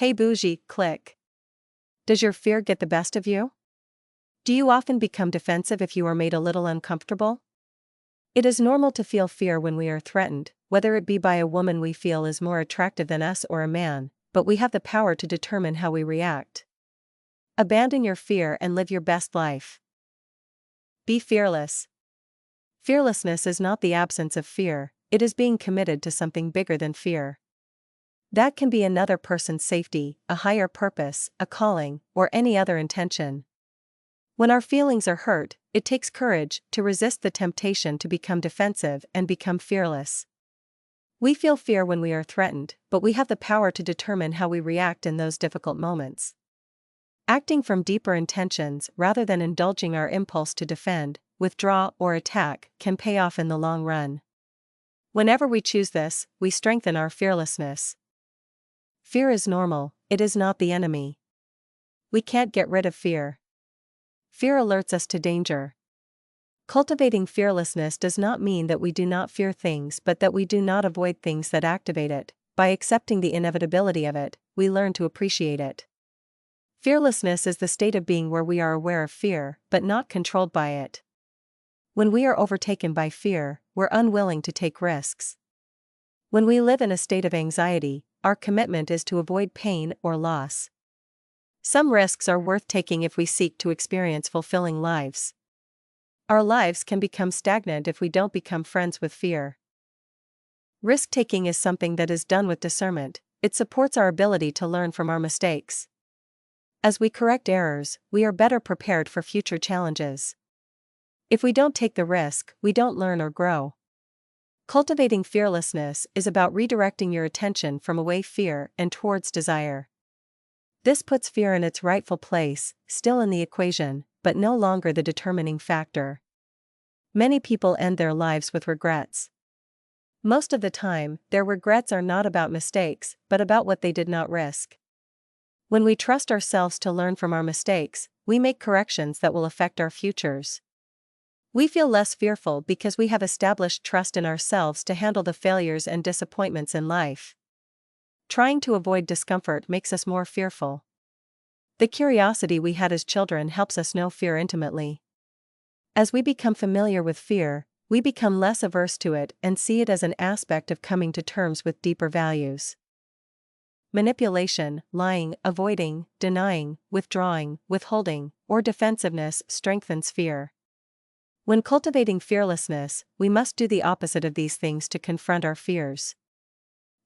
Hey Bougie Clique. Does your fear get the best of you? Do you often become defensive if you are made a little uncomfortable? It is normal to feel fear when we are threatened, whether it be by a woman we feel is more attractive than us or a man, but we have the power to determine how we react. Abandon your fear and live your best life. Be fearless. Fearlessness is not the absence of fear, it is being committed to something bigger than fear. That can be another person's safety, a higher purpose, a calling, or any other intention. When our feelings are hurt, it takes courage to resist the temptation to become defensive and become fearless. We feel fear when we are threatened, but we have the power to determine how we react in those difficult moments. Acting from deeper intentions rather than indulging our impulse to defend, withdraw, or attack can pay off in the long run. Whenever we choose this, we strengthen our fearlessness. Fear is normal, it is not the enemy. We can't get rid of fear. Fear alerts us to danger. Cultivating fearlessness does not mean that we do not fear things but that we do not avoid things that activate it. By accepting the inevitability of it, we learn to appreciate it. Fearlessness is the state of being where we are aware of fear but not controlled by it. When we are overtaken by fear, we're unwilling to take risks. When we live in a state of anxiety, our commitment is to avoid pain or loss. Some risks are worth taking if we seek to experience fulfilling lives. Our lives can become stagnant if we don't become friends with fear. Risk-taking is something that is done with discernment, it supports our ability to learn from our mistakes. As we correct errors, we are better prepared for future challenges. If we don't take the risk, we don't learn or grow. Cultivating fearlessness is about redirecting your attention from away fear and towards desire. This puts fear in its rightful place, still in the equation, but no longer the determining factor. Many people end their lives with regrets. Most of the time, their regrets are not about mistakes, but about what they did not risk. When we trust ourselves to learn from our mistakes, we make corrections that will affect our futures. We feel less fearful because we have established trust in ourselves to handle the failures and disappointments in life. Trying to avoid discomfort makes us more fearful. The curiosity we had as children helps us know fear intimately. As we become familiar with fear, we become less averse to it and see it as an aspect of coming to terms with deeper values. Manipulation, lying, avoiding, denying, withdrawing, withholding, or defensiveness strengthens fear. When cultivating fearlessness, we must do the opposite of these things to confront our fears.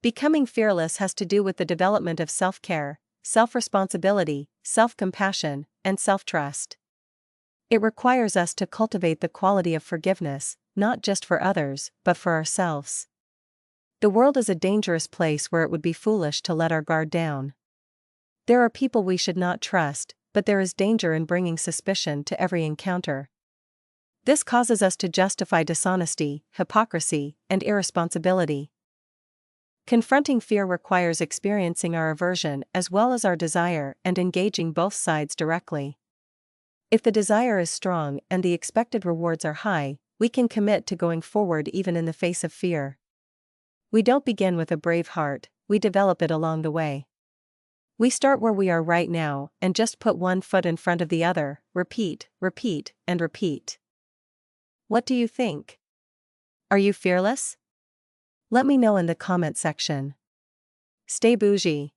Becoming fearless has to do with the development of self-care, self-responsibility, self-compassion, and self-trust. It requires us to cultivate the quality of forgiveness, not just for others, but for ourselves. The world is a dangerous place where it would be foolish to let our guard down. There are people we should not trust, but there is danger in bringing suspicion to every encounter. This causes us to justify dishonesty, hypocrisy, and irresponsibility. Confronting fear requires experiencing our aversion as well as our desire and engaging both sides directly. If the desire is strong and the expected rewards are high, we can commit to going forward even in the face of fear. We don't begin with a brave heart, we develop it along the way. We start where we are right now and just put one foot in front of the other, repeat, repeat, and repeat. What do you think? Are you fearless? Let me know in the comment section. Stay bougie.